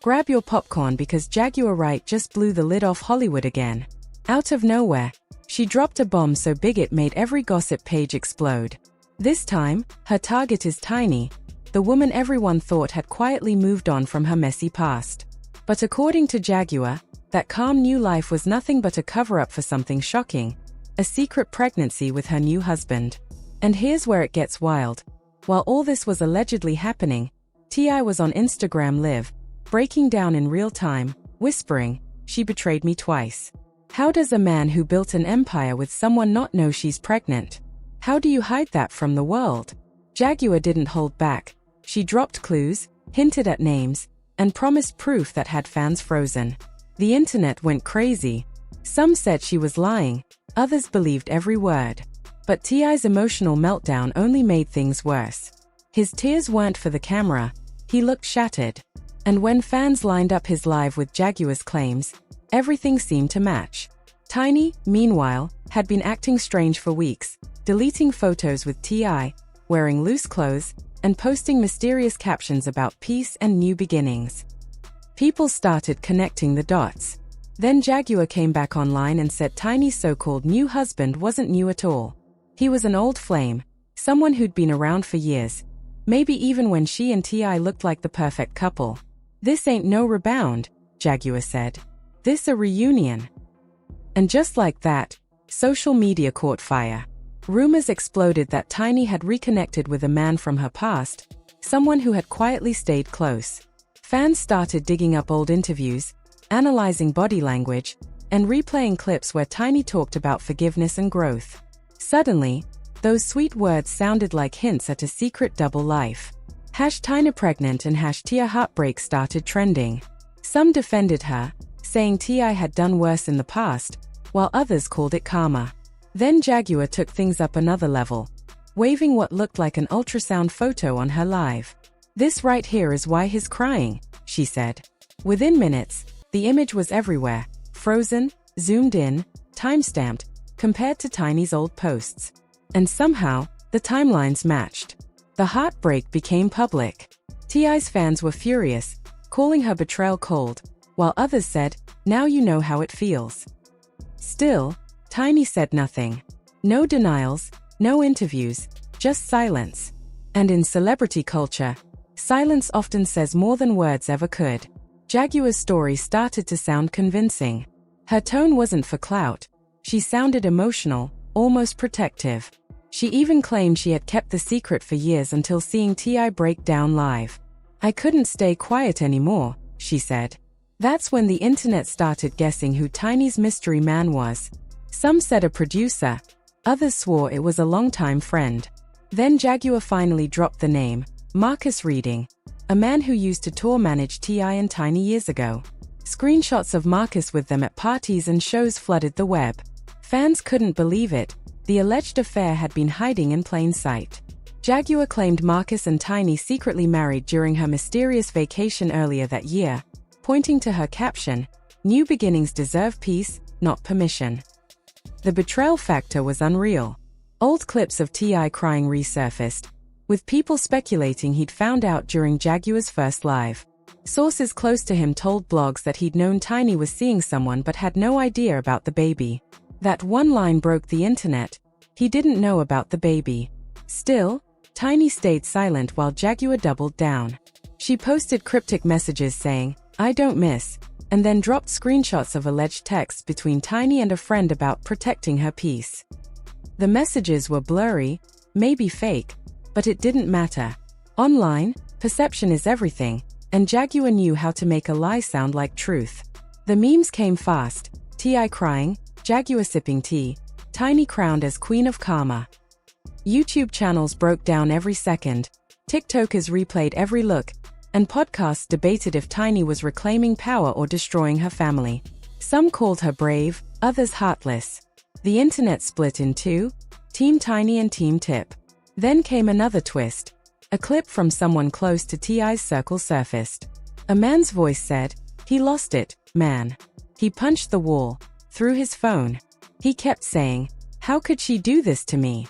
Grab your popcorn because Jaguar Wright just blew the lid off Hollywood again. Out of nowhere, she dropped a bomb so big it made every gossip page explode. This time, her target is Tiny, the woman everyone thought had quietly moved on from her messy past. But according to Jaguar, that calm new life was nothing but a cover-up for something shocking, a secret pregnancy with her new husband. And here's where it gets wild. While all this was allegedly happening, T.I. was on Instagram Live, breaking down in real time, whispering, "She betrayed me twice. How does a man who built an empire with someone not know she's pregnant? How do you hide that from the world?" Jaguar didn't hold back. She dropped clues, hinted at names, and promised proof that had fans frozen. The internet went crazy. Some said she was lying, others believed every word. But T.I.'s emotional meltdown only made things worse. His tears weren't for the camera, he looked shattered. And when fans lined up his live with Jaguar's claims, everything seemed to match. Tiny, meanwhile, had been acting strange for weeks, deleting photos with T.I., wearing loose clothes, and posting mysterious captions about peace and new beginnings. People started connecting the dots. Then Jaguar came back online and said Tiny's so-called new husband wasn't new at all. He was an old flame, someone who'd been around for years, maybe even when she and T.I. looked like the perfect couple. "This ain't no rebound," Jaguar said. "This a reunion." And just like that, social media caught fire. Rumors exploded that Tiny had reconnected with a man from her past, someone who had quietly stayed close. Fans started digging up old interviews, analyzing body language, and replaying clips where Tiny talked about forgiveness and growth. Suddenly, those sweet words sounded like hints at a secret double life. #TinaPregnant and #heartbreak started trending. Some defended her, saying T.I. had done worse in the past, while others called it karma. Then Jaguar took things up another level, waving what looked like an ultrasound photo on her live. "This right here is why he's crying," she said. Within minutes, the image was everywhere, frozen, zoomed in, timestamped, compared to Tiny's old posts. And somehow, the timelines matched. The heartbreak became public. T.I.'s fans were furious, calling her betrayal cold, while others said, "Now you know how it feels." Still, Tiny said nothing. No denials, no interviews, just silence. And in celebrity culture, silence often says more than words ever could. Jaguar's story started to sound convincing. Her tone wasn't for clout. She sounded emotional, almost protective. She even claimed she had kept the secret for years until seeing T.I. break down live. "I couldn't stay quiet anymore," she said. That's when the internet started guessing who Tiny's mystery man was. Some said a producer, others swore it was a longtime friend. Then Jaguar finally dropped the name, Marcus Reading, a man who used to tour manage T.I. and Tiny years ago. Screenshots of Marcus with them at parties and shows flooded the web. Fans couldn't believe it. The alleged affair had been hiding in plain sight. Jaguar claimed Marcus and Tiny secretly married during her mysterious vacation earlier that year, pointing to her caption, "New beginnings deserve peace, not permission." The betrayal factor was unreal. Old clips of T.I. crying resurfaced, with people speculating he'd found out during Jaguar's first live. Sources close to him told blogs that he'd known Tiny was seeing someone but had no idea about the baby. That one line broke the internet. He didn't know about the baby. Still, Tiny stayed silent while Jaguar doubled down. She posted cryptic messages saying, "I don't miss," and then dropped screenshots of alleged texts between Tiny and a friend about protecting her peace. The messages were blurry, maybe fake, but it didn't matter. Online, perception is everything, and Jaguar knew how to make a lie sound like truth. The memes came fast, T.I. crying, Jaguar sipping tea, Tiny crowned as Queen of Karma. YouTube channels broke down every second, TikTokers replayed every look, and podcasts debated if Tiny was reclaiming power or destroying her family. Some called her brave, others heartless. The internet split in two, Team Tiny and Team Tip. Then came another twist. A clip from someone close to T.I.'s circle surfaced. A man's voice said, "He lost it, man. He punched the wall, threw his phone. He kept saying, 'How could she do this to me?'"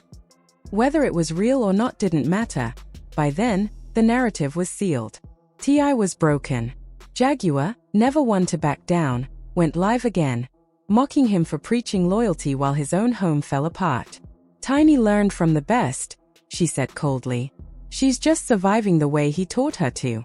Whether it was real or not didn't matter. By then, the narrative was sealed. T.I. was broken. Jaguar, never one to back down, went live again, mocking him for preaching loyalty while his own home fell apart. Tiny learned from the best, she said coldly. She's just surviving the way he taught her to.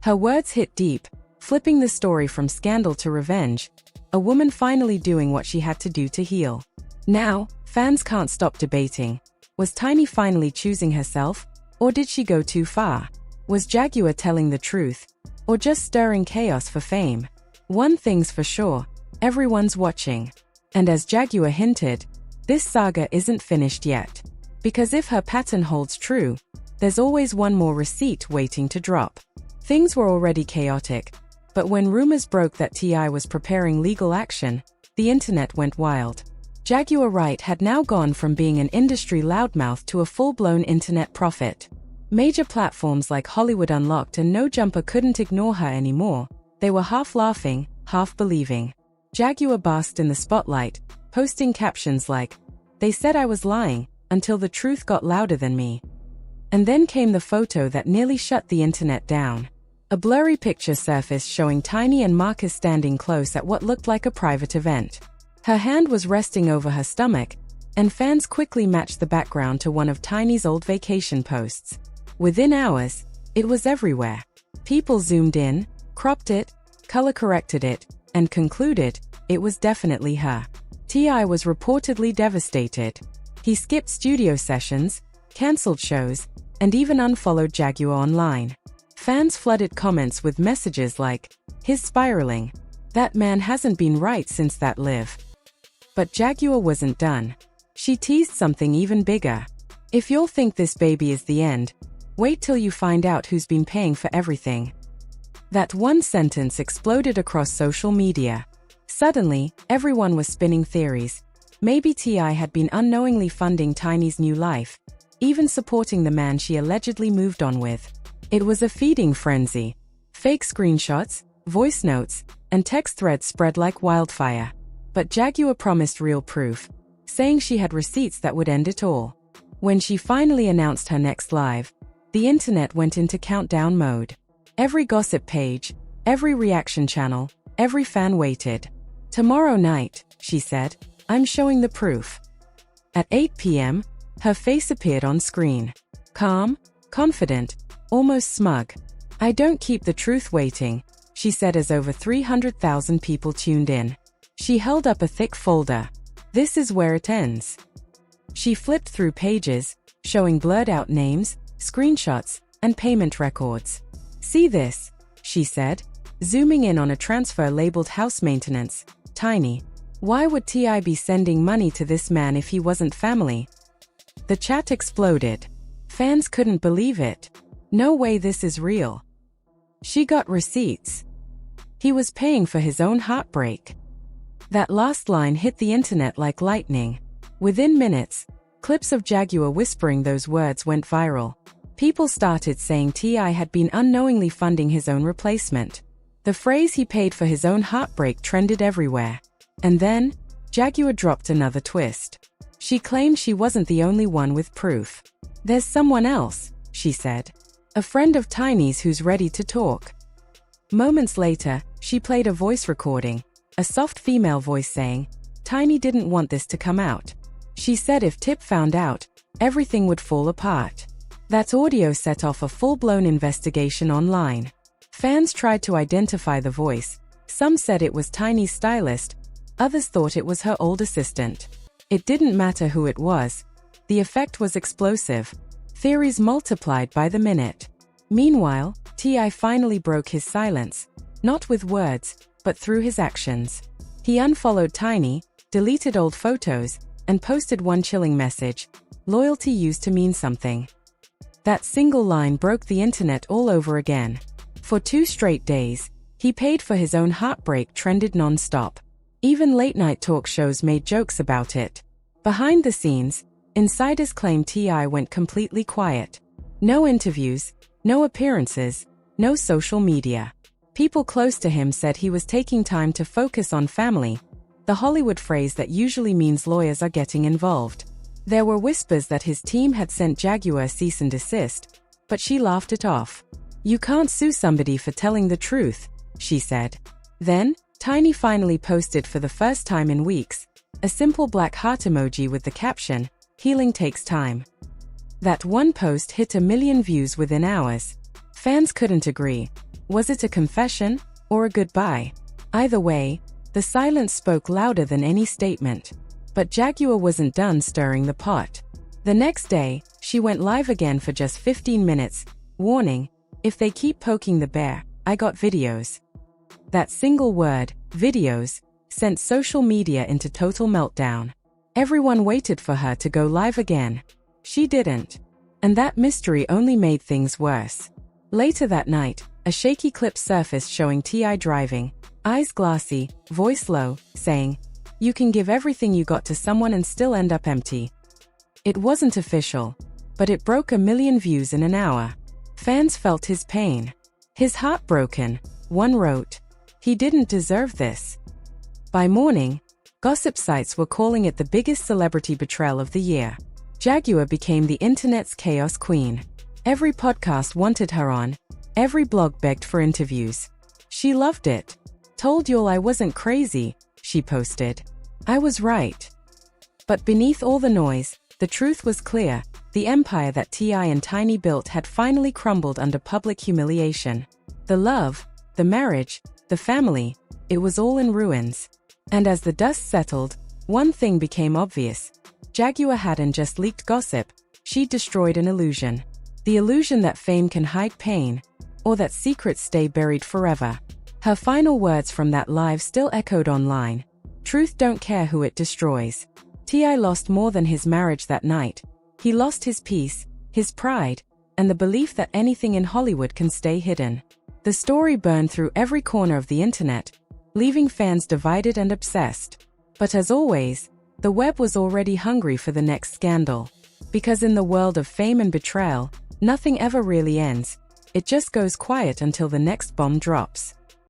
Her words hit deep, flipping the story from scandal to revenge, a woman finally doing what she had to do to heal. Now, fans can't stop debating. Was Tiny finally choosing herself, or did she go too far? Was Jaguar telling the truth, or just stirring chaos for fame? One thing's for sure, everyone's watching. And as Jaguar hinted, this saga isn't finished yet. Because if her pattern holds true, there's always one more receipt waiting to drop. Things were already chaotic, but when rumors broke that T.I. was preparing legal action, the internet went wild. Jaguar Wright had now gone from being an industry loudmouth to a full-blown internet prophet. Major platforms like Hollywood Unlocked and No Jumper couldn't ignore her anymore. They were half laughing, half believing. Jaguar basked in the spotlight, posting captions like, "They said I was lying, until the truth got louder than me." And then came the photo that nearly shut the internet down. A blurry picture surfaced showing Tiny and Marcus standing close at what looked like a private event. Her hand was resting over her stomach, and fans quickly matched the background to one of Tiny's old vacation posts. Within hours, it was everywhere. People zoomed in, cropped it, color-corrected it, and concluded it was definitely her. T.I. was reportedly devastated. He skipped studio sessions, cancelled shows, and even unfollowed Jaguar online. Fans flooded comments with messages like, "He's spiraling. That man hasn't been right since that live." But Jaguar wasn't done. She teased something even bigger. "If you'll think this baby is the end, wait till you find out who's been paying for everything." That one sentence exploded across social media. Suddenly, everyone was spinning theories. Maybe T.I. had been unknowingly funding Tiny's new life, even supporting the man she allegedly moved on with. It was a feeding frenzy. Fake screenshots, voice notes, and text threads spread like wildfire. But Jaguar promised real proof, saying she had receipts that would end it all. When she finally announced her next live, the internet went into countdown mode. Every gossip page, every reaction channel, every fan waited. "Tomorrow night," she said, "I'm showing the proof." At 8 p.m., her face appeared on screen. Calm, confident, almost smug. "I don't keep the truth waiting," she said as over 300,000 people tuned in. She held up a thick folder. "This is where it ends." She flipped through pages, showing blurred-out names, screenshots, and payment records. "See this," she said, zooming in on a transfer labeled house maintenance. "Tiny. Why would T.I. be sending money to this man if he wasn't family?" The chat exploded. Fans couldn't believe it. "No way, this is real." She got receipts. He was paying for his own heartbreak. That last line hit the internet like lightning. Within minutes, clips of Jaguar whispering those words went viral. People started saying T.I. had been unknowingly funding his own replacement. The phrase "he paid for his own heartbreak" trended everywhere. And then, Jaguar dropped another twist. She claimed she wasn't the only one with proof. "There's someone else," she said. "A friend of Tiny's who's ready to talk." Moments later, she played a voice recording, a soft female voice saying, "Tiny didn't want this to come out. She said if Tip found out, everything would fall apart." That audio set off a full-blown investigation online. Fans tried to identify the voice. Some said it was Tiny's stylist, others thought it was her old assistant. It didn't matter who it was. The effect was explosive. Theories multiplied by the minute. Meanwhile, T.I. finally broke his silence, not with words, but through his actions. He unfollowed Tiny, deleted old photos, and posted one chilling message: "Loyalty used to mean something." That single line broke the internet all over again. For 2 straight days, "he paid for his own heartbreak" trended non-stop. Even late-night talk shows made jokes about it. Behind the scenes, insiders claimed T.I. went completely quiet. No interviews, no appearances, no social media. People close to him said he was taking time to focus on family, the Hollywood phrase that usually means lawyers are getting involved. There were whispers that his team had sent Jaguar cease and desist, but she laughed it off. "You can't sue somebody for telling the truth," she said. Then, Tiny finally posted for the first time in weeks, a simple black heart emoji with the caption, "Healing takes time." That one post hit 1 million views within hours. Fans couldn't agree. Was it a confession or a goodbye? Either way, the silence spoke louder than any statement. But Jaguar wasn't done stirring the pot. The next day, she went live again for just 15 minutes, warning, "If they keep poking the bear, I got videos." That single word, videos, sent social media into total meltdown. Everyone waited for her to go live again. She didn't. And that mystery only made things worse. Later that night, a shaky clip surfaced showing T.I. driving, eyes glassy, voice low, saying, "You can give everything you got to someone and still end up empty." It wasn't official, but it broke 1 million views in an hour. Fans felt his pain. His heart broken, one wrote. He didn't deserve this. By morning, gossip sites were calling it the biggest celebrity betrayal of the year. Jaguar became the internet's chaos queen. Every podcast wanted her on. Every blog begged for interviews. She loved it. "Told y'all I wasn't crazy," she posted. "I was right." But beneath all the noise, the truth was clear. The empire that T.I. and Tiny built had finally crumbled under public humiliation. The love, the marriage, the family, it was all in ruins. And as the dust settled, one thing became obvious. Jaguar hadn't just leaked gossip, she destroyed an illusion. The illusion that fame can hide pain, or that secrets stay buried forever. Her final words from that live still echoed online. "Truth don't care who it destroys." T.I. lost more than his marriage that night. He lost his peace, his pride, and the belief that anything in Hollywood can stay hidden. The story burned through every corner of the internet, leaving fans divided and obsessed. But as always, the web was already hungry for the next scandal. Because in the world of fame and betrayal, nothing ever really ends. It just goes quiet until the next bomb drops.